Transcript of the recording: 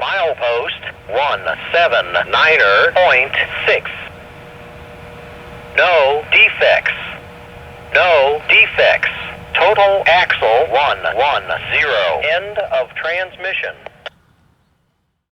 Milepost 179.6. No defects. No defects. Total axle 110. End of transmission.